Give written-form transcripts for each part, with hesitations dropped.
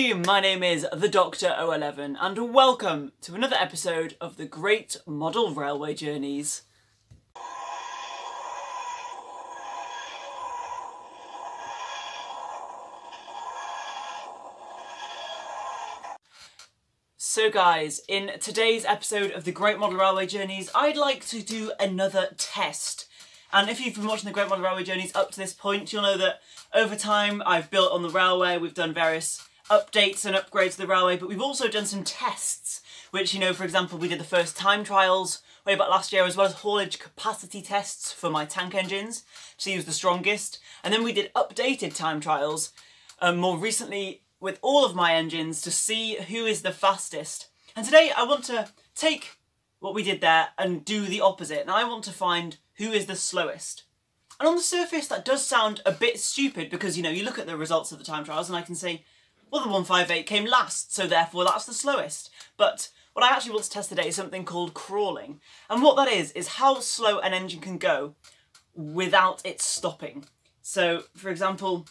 Hey, my name is the Dr. 011 and welcome to another episode of the Great Model Railway Journeys. So guys, in today's episode of the Great Model Railway Journeys, I'd like to do another test. And if you've been watching the Great Model Railway Journeys up to this point, you'll know that over time I've built on the railway, we've done various updates and upgrades to the railway, but we've also done some tests, which, you know, for example, we did the first time trials way back last year, as well as haulage capacity tests for my tank engines to see who's the strongest. And then we did updated time trials more recently with all of my engines to see who is the fastest. And today I want to take what we did there and do the opposite, and I want to find who is the slowest. And on the surface that does sound a bit stupid because, you know, you look at the results of the time trials and I can say, well, the 158 came last, so therefore that's the slowest. But what I actually want to test today is something called crawling. And what that is how slow an engine can go without it stopping. So, for example,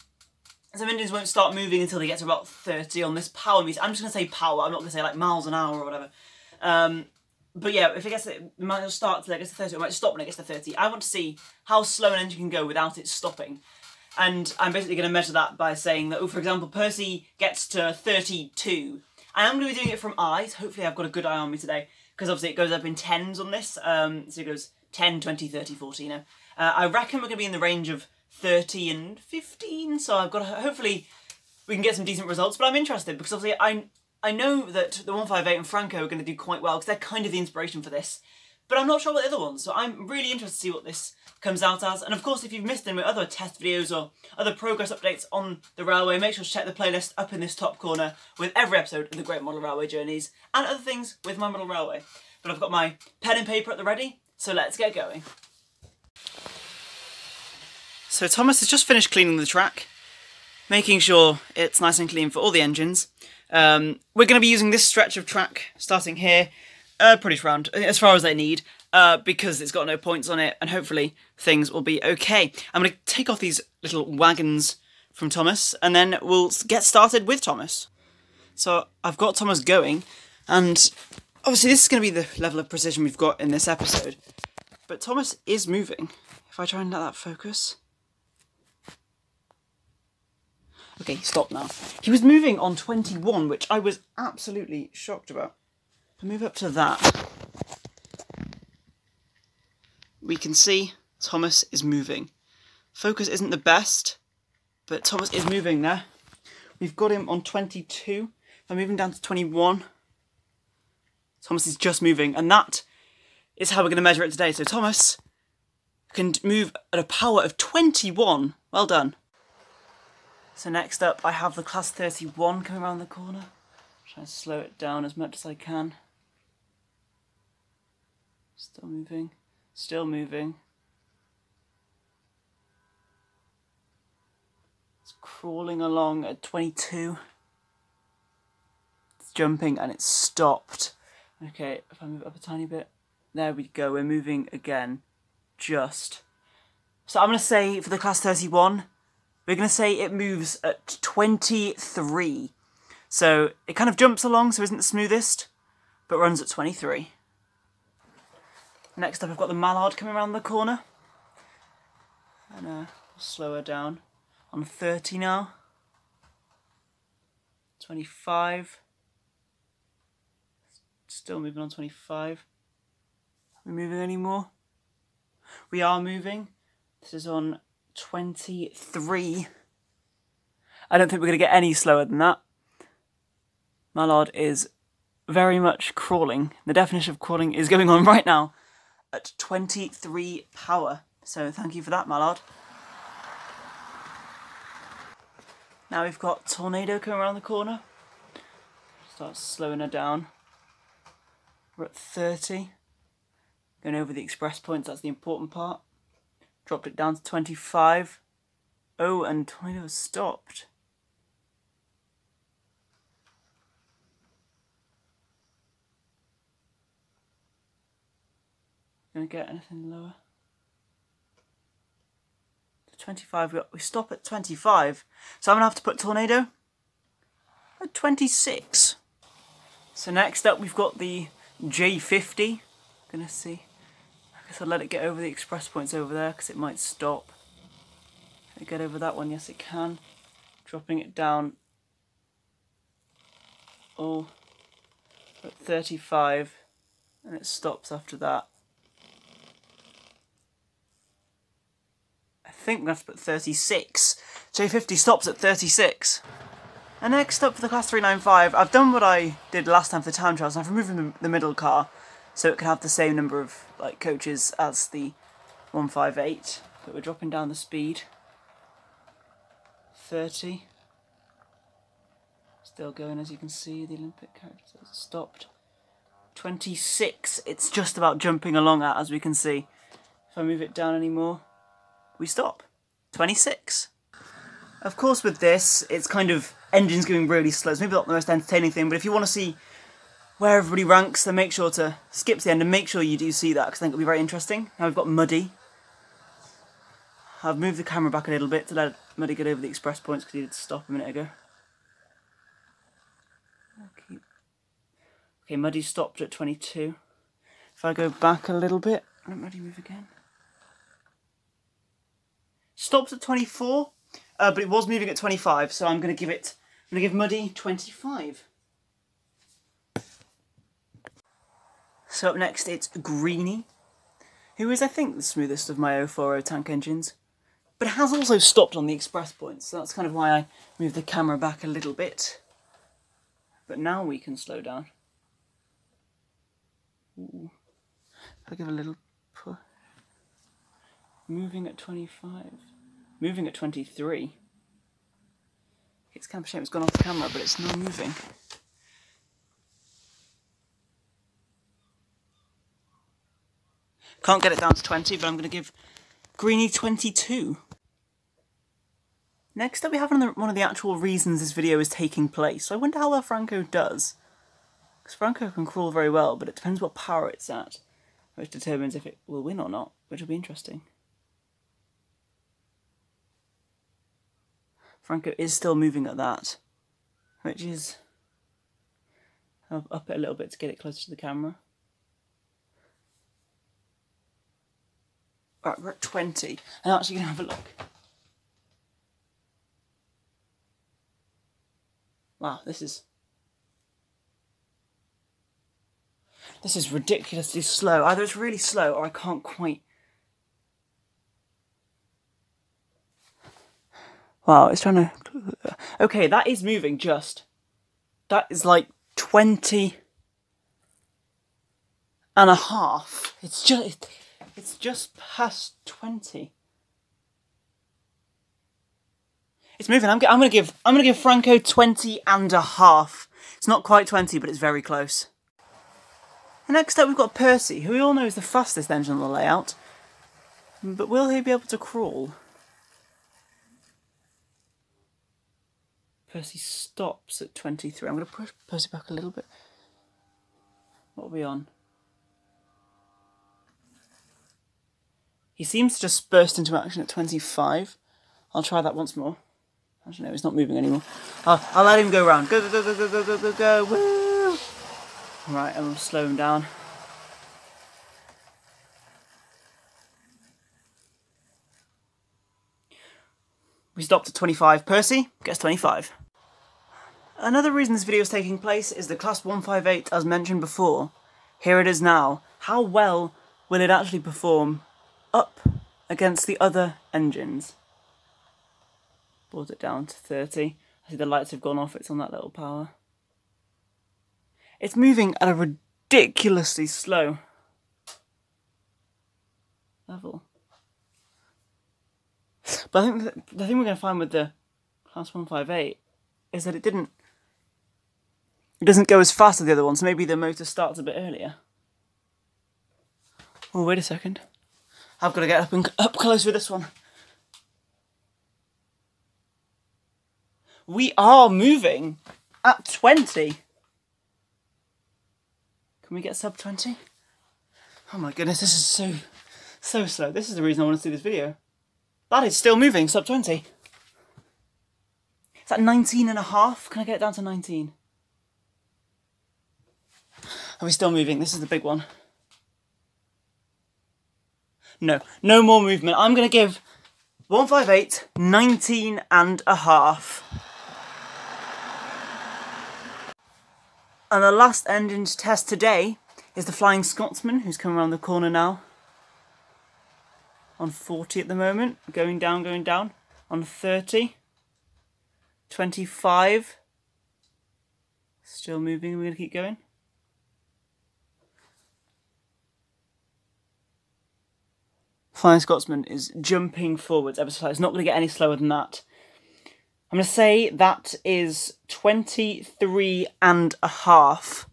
some engines won't start moving until they get to about 30 on this power meter. I'm just going to say power, I'm not going to say like miles an hour or whatever. But yeah, if it gets it might start till it gets to 30, it might stop when it gets to 30. I want to see how slow an engine can go without it stopping. And I'm basically going to measure that by saying that, oh, for example, Percy gets to 32. I am going to be doing it from eye, so hopefully I've got a good eye on me today, because obviously it goes up in tens on this, so it goes 10, 20, 30, 40, you know. I reckon we're going to be in the range of 30 and 15, so I've got to, hopefully we can get some decent results, but I'm interested, because obviously I know that the 158 and Franco are going to do quite well, because they're kind of the inspiration for this, but I'm not sure about the other ones, so I'm really interested to see what this comes out as. And of course, if you've missed any other test videos or other progress updates on the railway, make sure to check the playlist up in this top corner with every episode of the Great Model Railway Journeys and other things with my model railway. But I've got my pen and paper at the ready, so let's get going. So Thomas has just finished cleaning the track, making sure it's nice and clean for all the engines. We're going to be using this stretch of track starting here, pretty round, as far as they need, because it's got no points on it, and hopefully things will be okay. I'm going to take off these little wagons from Thomas, and then we'll get started with Thomas. So I've got Thomas going, and obviously this is going to be the level of precision we've got in this episode. But Thomas is moving. If I try and let that focus. Okay, stop now. He was moving on 21, which I was absolutely shocked about. If I move up to that, we can see Thomas is moving. Focus isn't the best, but Thomas is moving there. We've got him on 22. I'm moving down to 21. Thomas is just moving, and that is how we're going to measure it today. So Thomas can move at a power of 21. Well done. So next up, I have the Class 31 coming around the corner. Try to slow it down as much as I can. Still moving. Still moving. It's crawling along at 22. It's jumping and it's stopped. Okay, if I move up a tiny bit. There we go, we're moving again. Just. So I'm going to say for the Class 31, we're going to say it moves at 23. So it kind of jumps along, so isn't the smoothest, but runs at 23. Next up, I've got the Mallard coming around the corner. And slow her down. On 30 now. 25. Still moving on 25. Are we moving anymore? We are moving. This is on 23. I don't think we're going to get any slower than that. Mallard is very much crawling. The definition of crawling is going on right now at 23 power. So thank you for that, Mallard. Now we've got Tornado coming around the corner. Start slowing her down. We're at 30. Going over the express points, that's the important part. Dropped it down to 25. Oh, and Tornado has stopped. Gonna get anything lower? 25, we stop at 25. So I'm gonna have to put Tornado at at 26. So next up we've got the J50. Gonna see. I guess I'll let it get over the express points over there because it might stop. Can it get over that one? Yes it can. Dropping it down all at 35 and it stops after that. I think I'm going to have to put 36. J50 stops at 36. And next up for the Class 395, I've done what I did last time for the time trials. I've removed the middle car so it can have the same number of coaches as the 158. But we're dropping down the speed. 30. Still going, as you can see, the Olympic character has stopped. 26. It's just about jumping along at, as we can see. If I move it down anymore, we stop. 26. Of course with this, it's kind of engines going really slow. It's maybe not the most entertaining thing, but if you want to see where everybody ranks, then make sure to skip to the end and make sure you do see that, because I think it'll be very interesting. Now we've got Muddy. I've moved the camera back a little bit to let Muddy get over the express points because he did stop a minute ago. Okay, Muddy stopped at 22. If I go back a little bit, let Muddy move again. Stopped at 24, but it was moving at 25, so I'm going to give Muddy 25. So up next it's Greeny, who is I think the smoothest of my 040 tank engines, but it has also stopped on the express points, so that's kind of why I moved the camera back a little bit. But now we can slow down. Ooh. I'll give a little push. Moving at 25. Moving at 23. It's kind of a shame it's gone off the camera, but it's not moving. Can't get it down to 20, but I'm going to give Greeny 22. Next up we have one of the actual reasons this video is taking place. So I wonder how well Franco does. Because Franco can crawl very well, but it depends what power it's at, which determines if it will win or not, which will be interesting. Franco is still moving at that, which is... I'll up it a little bit to get it closer to the camera. Right, we're at 20. I'm actually going to have a look. Wow, this is ridiculously slow. Either it's really slow or I can't quite... Wow, it's trying to... Okay, that is moving just. That is like 20 and a half. It's just past 20. It's moving. I'm gonna give Franco 20 and a half. It's not quite 20, but it's very close. And next up we've got Percy, who we all know is the fastest engine on the layout. But will he be able to crawl? Percy stops at 23. I'm going to push Percy back a little bit. What are we on? He seems to just burst into action at 25. I'll try that once more. Actually, no, he's not moving anymore. I'll let him go round. Go, go, go, go, go, go, go, go, woo! Right, and we'll slow him down. We stopped at 25. Percy gets 25. Another reason this video is taking place is the Class 158, as mentioned before. Here it is now. How well will it actually perform up against the other engines? Brought it down to 30. I see the lights have gone off, it's on that little power. It's moving at a ridiculously slow level. But I think the thing we're going to find with the Class 158 is that it doesn't go as fast as the other one, so maybe the motor starts a bit earlier. Oh, wait a second. I've got to get up close with this one. We are moving at 20. Can we get sub 20? Oh my goodness, this is so slow. This is the reason I want to see this video. That is still moving, sub 20. It's that 19.5? Can I get it down to 19? Are we still moving? This is the big one. No, no more movement. I'm going to give 158 19.5. And the last engine to test today is the Flying Scotsman, who's coming around the corner now. On 40 at the moment, going down. On 30. 25. Still moving, we're going to keep going. Flying Scotsman is jumping forwards ever so slightly. It's not going to get any slower than that. I'm going to say that is 23.5.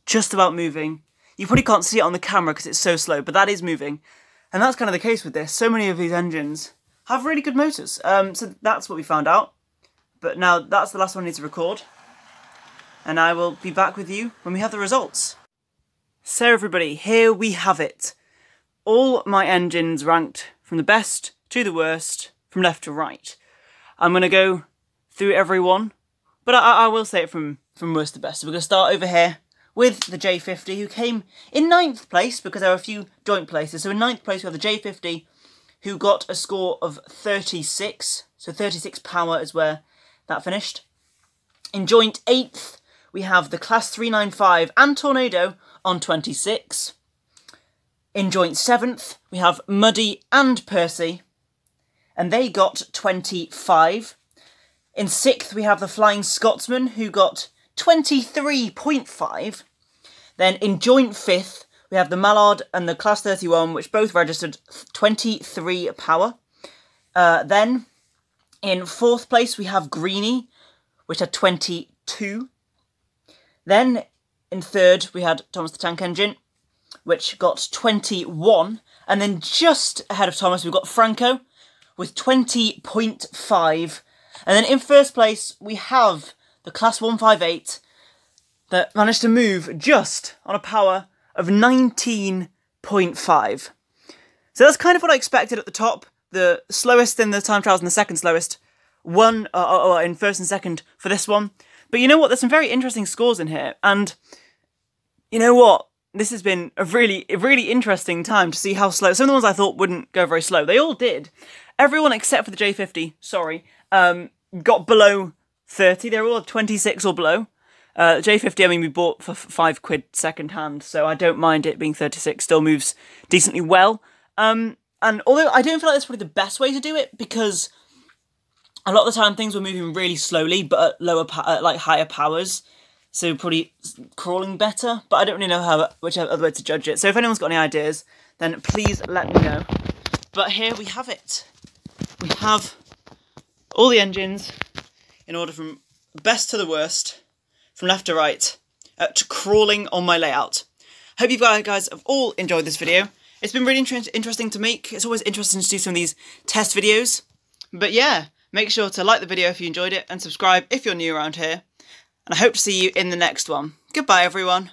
Just about moving. You probably can't see it on the camera because it's so slow, but that is moving. And that's kind of the case with this. So many of these engines have really good motors. So that's what we found out. But now that's the last one I need to record. And I will be back with you when we have the results. So everybody, here we have it. All my engines ranked from the best to the worst, from left to right. I'm going to go through every one, but I will say it from worst to best. So we're going to start over here with the J50, who came in 9th place because there were a few joint places. So in 9th place we have the J50, who got a score of 36. So 36 power is where that finished. In joint 8th, we have the Class 395 and Tornado on 26. In joint 7th, we have Muddy and Percy, and they got 25. In 6th, we have the Flying Scotsman, who got 23.5. Then in joint 5th, we have the Mallard and the Class 31, which both registered 23 power. Then in 4th place, we have Greenie, which had 22. Then in 3rd, we had Thomas the Tank Engine, which got 21. And then just ahead of Thomas, we've got Franco with 20.5. And then in 1st place, we have the Class 158 that managed to move just on a power of 19.5. So that's kind of what I expected at the top. The slowest in the time trials and the second slowest won in 1st and 2nd for this one. But you know what? There's some very interesting scores in here. And you know what? This has been a really interesting time to see how slow. Some of the ones I thought wouldn't go very slow. They all did. Everyone except for the J50, sorry, got below 30. They're all 26 or below. J50, I mean, we bought for £5 second hand, so I don't mind it being 36. Still moves decently well. And although I don't feel like that's probably the best way to do it, because a lot of the time things were moving really slowly, but at lower, like higher powers. So probably crawling better, but I don't really know which other way to judge it. So if anyone's got any ideas, then please let me know. But here we have it. We have all the engines in order from best to the worst, from left to right, to crawling on my layout. Hope you guys have all enjoyed this video. It's been really interesting to make. It's always interesting to do some of these test videos. But yeah, make sure to like the video if you enjoyed it and subscribe if you're new around here. And I hope to see you in the next one. Goodbye, everyone.